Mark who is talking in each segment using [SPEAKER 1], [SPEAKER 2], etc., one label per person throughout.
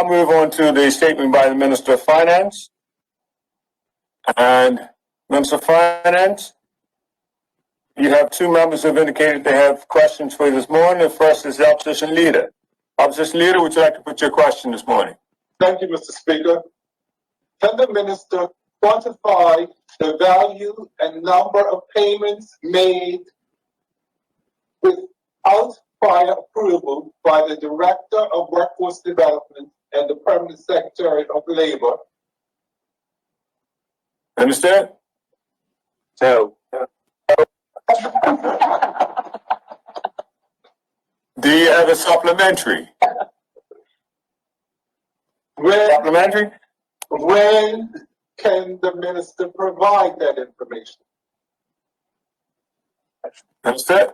[SPEAKER 1] now move on to the statement by the Minister of Finance. And Minister of Finance, you have two members who have indicated they have questions for you this morning. The first is the Opposition Leader. Opposition Leader, would you like to put your question this morning?
[SPEAKER 2] Thank you, Mr. Speaker. Can the Minister quantify the value and number of payments made without prior approval by the Director of Workforce Development and the Permanent Secretary of Labor?
[SPEAKER 1] Understand?
[SPEAKER 3] No.
[SPEAKER 1] Do you have a supplementary? Supplementary?
[SPEAKER 2] When can the Minister provide that information?
[SPEAKER 1] Understand?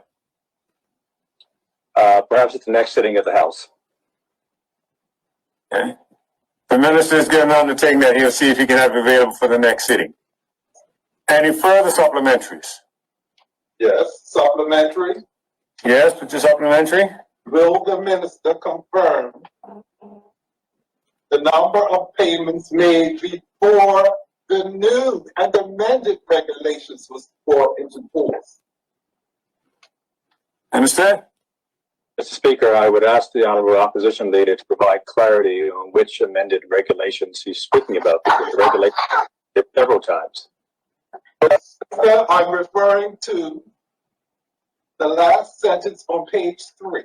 [SPEAKER 3] Perhaps at the next sitting of the House.
[SPEAKER 1] Okay. The Minister is going to undertake that. He'll see if he can have it available for the next sitting. Any further supplementaries?
[SPEAKER 2] Yes, supplementary.
[SPEAKER 1] Yes, put your supplementary.
[SPEAKER 2] Will the Minister confirm the number of payments made before the new and amended regulations was brought into force?
[SPEAKER 1] Understand?
[SPEAKER 3] Mr. Speaker, I would ask the Honourable Opposition Leader to provide clarity on which amended regulations he's speaking about, because the regulations several times.
[SPEAKER 2] I'm referring to the last sentence on page 3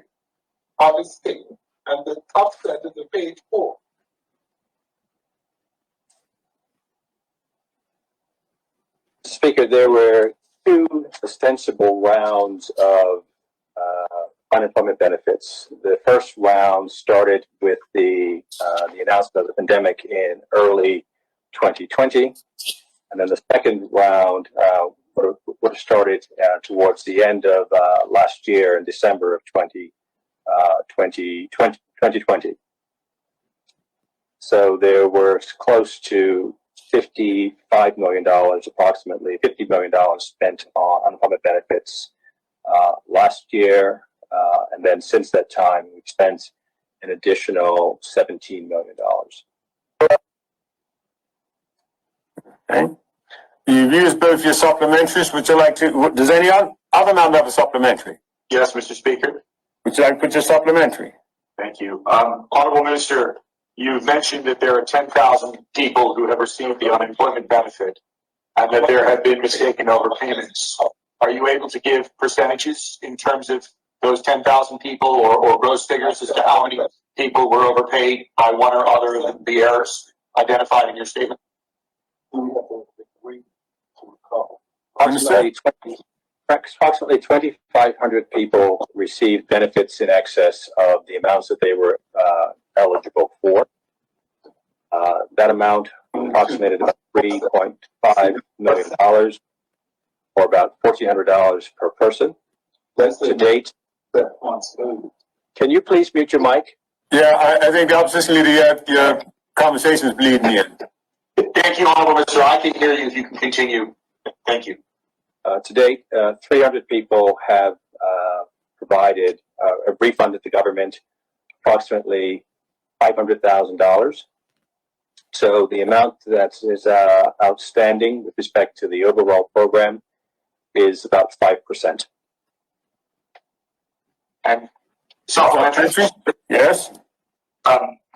[SPEAKER 2] of his statement and the top sentence of page 4.
[SPEAKER 3] Speaker, there were two ostensible rounds of unemployment benefits. The first round started with the announcement of the pandemic in early 2020, and then the second round would have started towards the end of last year in December of 2020. So there were close to $55 million, approximately $50 million spent on unemployment benefits last year. And then since that time, we've spent an additional $17 million.
[SPEAKER 1] Okay. You've used both your supplementaries. Would you like to, does any other member have a supplementary?
[SPEAKER 4] Yes, Mr. Speaker.
[SPEAKER 1] Would you like to put your supplementary?
[SPEAKER 4] Thank you. Honorable Minister, you've mentioned that there are 10,000 people who have received the unemployment benefit and that there have been mistaken overpayments. Are you able to give percentages in terms of those 10,000 people or gross figures as to how many people were overpaid by one or other of the errors identified in your statement?
[SPEAKER 3] Approximately 2,500 people received benefits in excess of the amounts that they were eligible for. That amount approximated about $3.5 million, or about $1,400 per person. To date, can you please mute your mic?
[SPEAKER 1] Yeah, I think opposition leader, your conversation is bleeding in.
[SPEAKER 4] Thank you, Honorable Minister. I can hear you if you can continue. Thank you.
[SPEAKER 3] To date, 300 people have refunded the government approximately $500,000. So the amount that is outstanding with respect to the overall program is about 5%.
[SPEAKER 4] And supplementary?
[SPEAKER 1] Yes.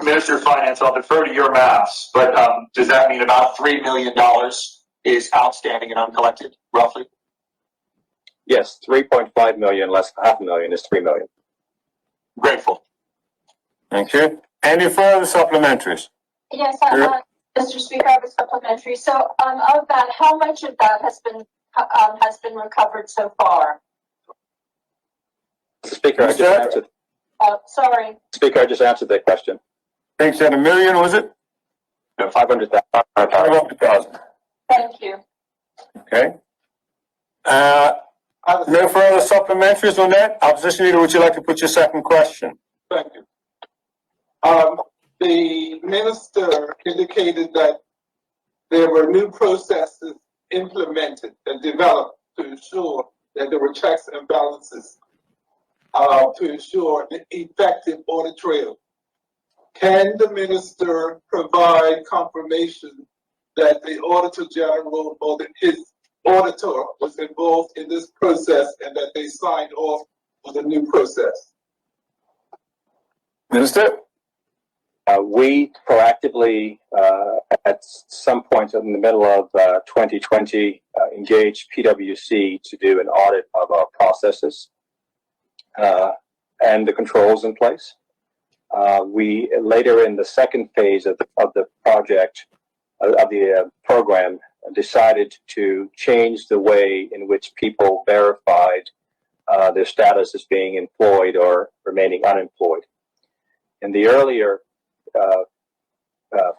[SPEAKER 4] Minister of Finance, I'll defer to your maths, but does that mean about $3 million is outstanding and uncollected, roughly?
[SPEAKER 3] Yes, 3.5 million less $500,000 is $3 million.
[SPEAKER 4] Grateful.
[SPEAKER 1] Thank you. Any further supplementaries?
[SPEAKER 5] Yes, Mr. Speaker, I have a supplementary. So, of that, how much of that has been recovered so far?
[SPEAKER 3] Speaker, I just answered.
[SPEAKER 5] Sorry.
[SPEAKER 3] Speaker, I just answered that question.
[SPEAKER 1] I think you said $1 million, was it?
[SPEAKER 3] No, 500,000.
[SPEAKER 1] 500,000.
[SPEAKER 5] Thank you.
[SPEAKER 1] Okay. No further supplementaries on that? Opposition leader, would you like to put your second question?
[SPEAKER 2] Thank you. The minister indicated that there were new processes implemented and developed to ensure that there were checks and balances to ensure the effective audit trail. Can the minister provide confirmation that the Auditor General or that his auditor was involved in this process and that they signed off on the new process?
[SPEAKER 1] Minister?
[SPEAKER 3] We proactively, at some point in the middle of 2020, engaged PwC to do an audit of our processes and the controls in place. We later in the second phase of the project, of the program, decided to change the way in which people verified their status as being employed or remaining unemployed. In the earlier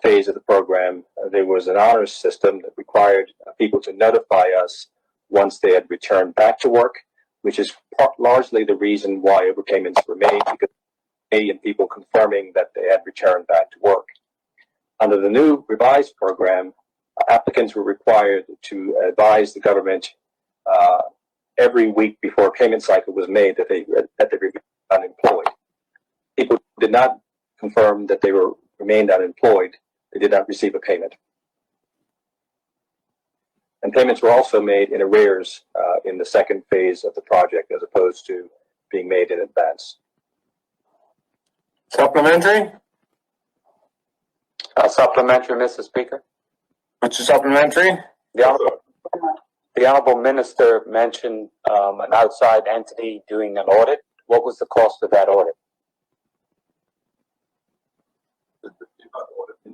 [SPEAKER 3] phase of the program, there was an honors system that required people to notify us once they had returned back to work, which is largely the reason why overpayments were made, because and people confirming that they had returned back to work. Under the new revised program, applicants were required to advise the government every week before a payment cycle was made that they were unemployed. People did not confirm that they remained unemployed. They did not receive a payment. And payments were also made in arrears in the second phase of the project, as opposed to being made in advance.
[SPEAKER 1] Supplementary?
[SPEAKER 6] Supplementary, Mr. Speaker.
[SPEAKER 1] What's your supplementary?
[SPEAKER 6] The Honorable Minister mentioned an outside entity doing an audit. What was the cost of that audit?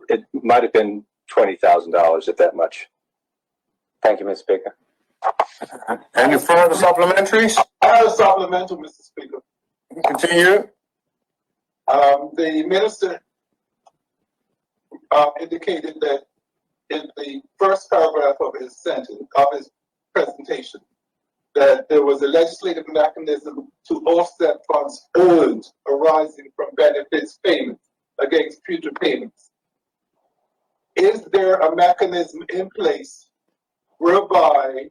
[SPEAKER 3] It might have been $20,000, if that much.
[SPEAKER 6] Thank you, Mr. Speaker.
[SPEAKER 1] Any further supplementaries?
[SPEAKER 2] I have a supplemental, Mr. Speaker.
[SPEAKER 1] Continue.
[SPEAKER 2] The minister indicated that in the first paragraph of his sentence, of his presentation, that there was a legislative mechanism to offset funds earned arising from benefits payments against future payments. Is there a mechanism in place whereby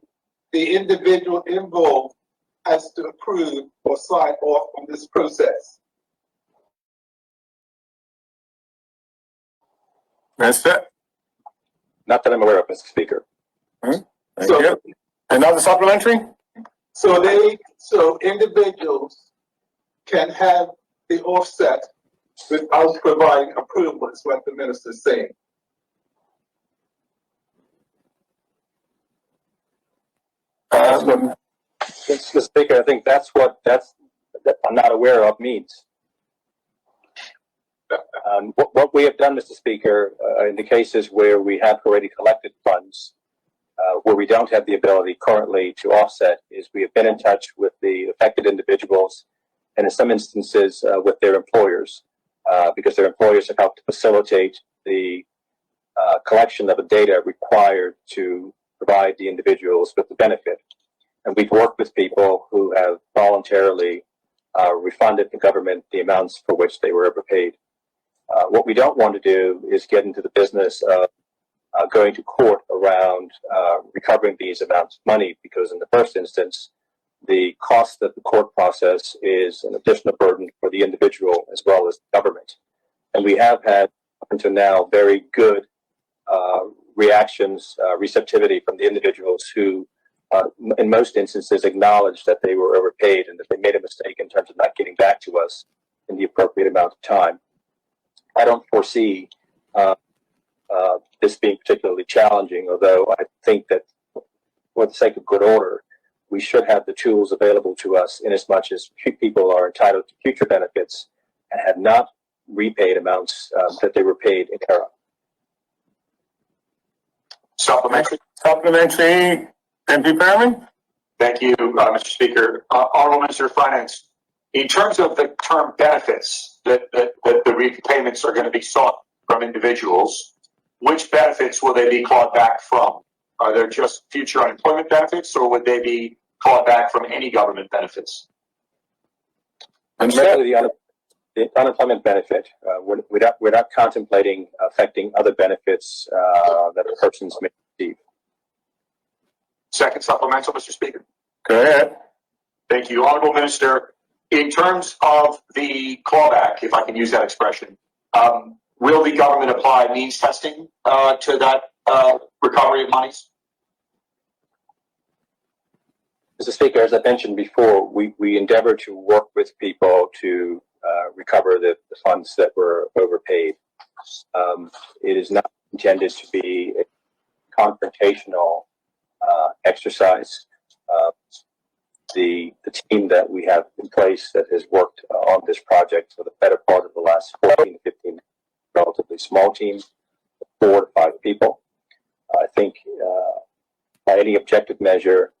[SPEAKER 2] the individual involved has to approve or sign off on this process?
[SPEAKER 1] That's it.
[SPEAKER 3] Not that I'm aware of, Mr. Speaker.
[SPEAKER 1] Thank you. Another supplementary?
[SPEAKER 2] So individuals can have the offset without providing approval, is what the minister is saying.
[SPEAKER 3] Mr. Speaker, I think that I'm not aware of means. What we have done, Mr. Speaker, in the cases where we have already collected funds, where we don't have the ability currently to offset, is we have been in touch with the affected individuals, and in some instances with their employers, because their employers have helped to facilitate the collection of the data required to provide the individuals with the benefit. And we've worked with people who have voluntarily refunded the government the amounts for which they were overpaid. What we don't want to do is get into the business of going to court around recovering these amounts of money, because in the first instance, the cost of the court process is an additional burden for the individual as well as the government. And we have had, up until now, very good reactions, receptivity from the individuals who, in most instances, acknowledged that they were overpaid and that they made a mistake in terms of not getting back to us in the appropriate amount of time. I don't foresee this being particularly challenging, although I think that for the sake of good order, we should have the tools available to us in as much as people are entitled to future benefits and have not repaid amounts that they were paid in error.
[SPEAKER 4] Supplementary.
[SPEAKER 1] Supplementary, MP Perman?
[SPEAKER 4] Thank you, Mr. Speaker. Honorable Minister of Finance, in terms of the term benefits that the repayments are going to be sought from individuals, which benefits will they be clawed back from? Are there just future unemployment benefits, or would they be clawed back from any government benefits?
[SPEAKER 3] Primarily the unemployment benefit. We're not contemplating affecting other benefits that persons may receive.
[SPEAKER 4] Second supplemental, Mr. Speaker.
[SPEAKER 1] Go ahead.
[SPEAKER 4] Thank you, Honorable Minister. In terms of the clawback, if I can use that expression, will the government apply means testing to that recovery of monies?
[SPEAKER 3] Mr. Speaker, as I mentioned before, we endeavor to work with people to recover the funds that were overpaid. It is not intended to be a confrontational exercise. The team that we have in place that has worked on this project for the better part of the last 14 to 15, relatively small team, 4 to 5 people. I think by any objective measure,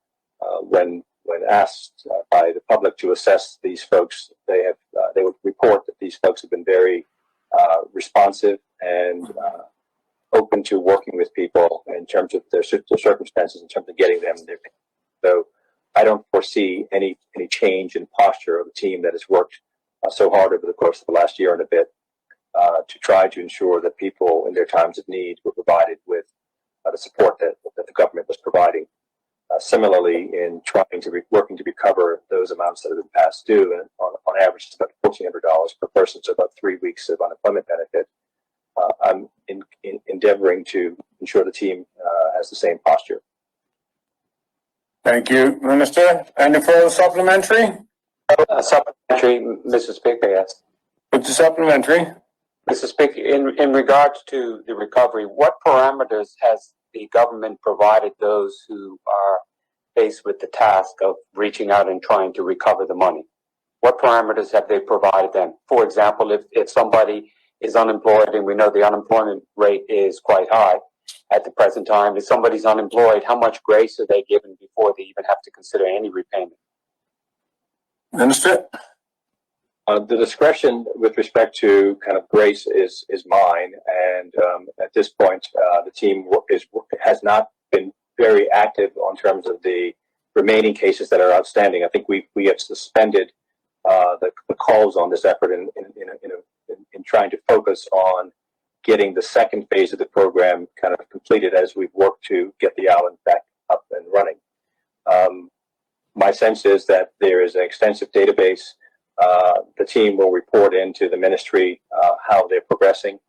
[SPEAKER 3] when asked by the public to assess these folks, they would report that these folks have been very responsive and open to working with people in terms of their circumstances, in terms of getting them their pay. So I don't foresee any change in posture of the team that has worked so hard over the course of the last year and a bit to try to ensure that people in their times of need were provided with the support that the government was providing. Similarly, in working to recover those amounts that have been past due, and on average, it's about $1,400 per person, so about 3 weeks of unemployment benefit. I'm endeavoring to ensure the team has the same posture.
[SPEAKER 1] Thank you, Minister. Any further supplementary?
[SPEAKER 6] Supplementary, Mr. Speaker, yes.
[SPEAKER 1] With the supplementary.
[SPEAKER 6] Mr. Speaker, in regards to the recovery, what parameters has the government provided those who are faced with the task of reaching out and trying to recover the money? What parameters have they provided them? For example, if somebody is unemployed, and we know the unemployment rate is quite high at the present time, if somebody's unemployed, how much grace are they given before they even have to consider any repayment?
[SPEAKER 1] Minister?
[SPEAKER 3] The discretion with respect to kind of grace is mine, and at this point, the team has not been very active on terms of the remaining cases that are outstanding. I think we have suspended the calls on this effort in trying to focus on getting the second phase of the program kind of completed as we've worked to get the island back up and running. My sense is that there is an extensive database. The team will report into the ministry how they're progressing.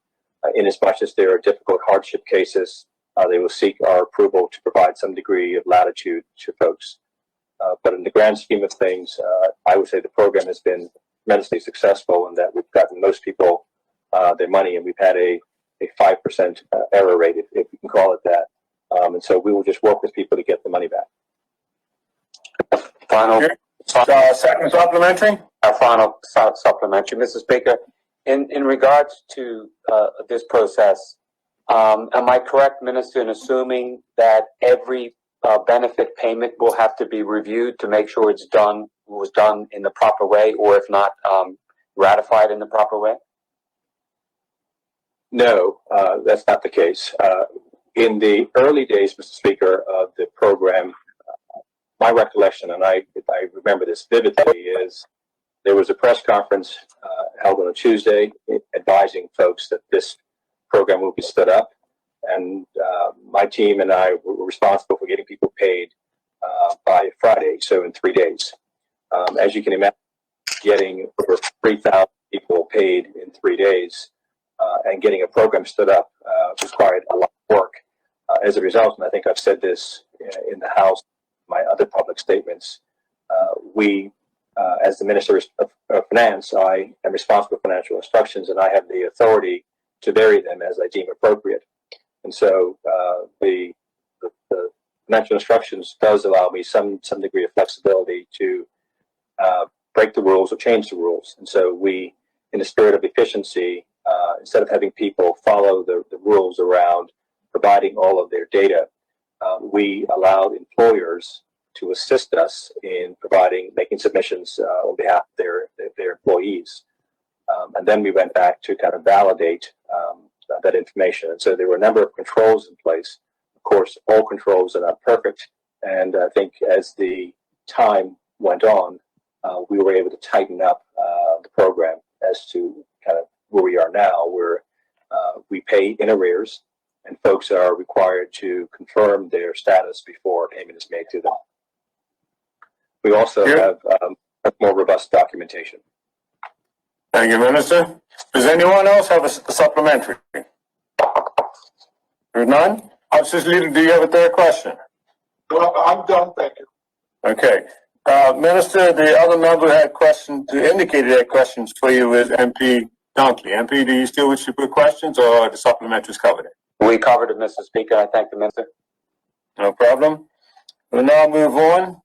[SPEAKER 3] In as much as there are difficult hardship cases, they will seek our approval to provide some degree of latitude to folks. But in the grand scheme of things, I would say the program has been tremendously successful in that we've gotten most people their money, and we've had a 5% error rate, if you can call it that. And so we will just work with people to get the money back.
[SPEAKER 1] Second supplementary?
[SPEAKER 6] Our final supplementary, Mr. Speaker. In regards to this process, am I correct, Minister, in assuming that every benefit payment will have to be reviewed to make sure was done in the proper way, or if not, ratified in the proper way? No, that's not the case. In the early days, Mr. Speaker, of the program, my recollection, and I remember this vividly, is there was a press conference held on a Tuesday advising folks that this program will be stood up. And my team and I were responsible for getting people paid by Friday, so in 3 days. As you can imagine, getting over 3,000 people paid in 3 days and getting a program stood up required a lot of work. As a result, and I think I've said this in the House, my other public statements, as the Minister of Finance, I am responsible for financial instructions, and I have the authority to vary them as I deem appropriate. And so the financial instructions does allow me some degree of flexibility to break the rules or change the rules. And so we, in the spirit of efficiency, instead of having people follow the rules around providing all of their data, we allowed employers to assist us in making submissions on behalf of their employees. And then we went back to kind of validate that information. And so there were a number of controls in place. Of course, all controls are not perfect. And I think as the time went on, we were able to tighten up the program as to kind of where we are now, where we pay in arrears and folks are required to confirm their status before payment is made to them. We also have more robust documentation.
[SPEAKER 1] Thank you, Minister. Does anyone else have a supplementary? There's none? Opposition Leader, do you have a third question?
[SPEAKER 2] No, I'm done, thank you.
[SPEAKER 1] Okay. Minister, the other member had questions, indicated had questions for you is MP Dunkley. MP, do you still wish to put questions or the supplementaries covered it?
[SPEAKER 3] We covered it, Mr. Speaker. I thank the minister.
[SPEAKER 1] No problem. We'll now move on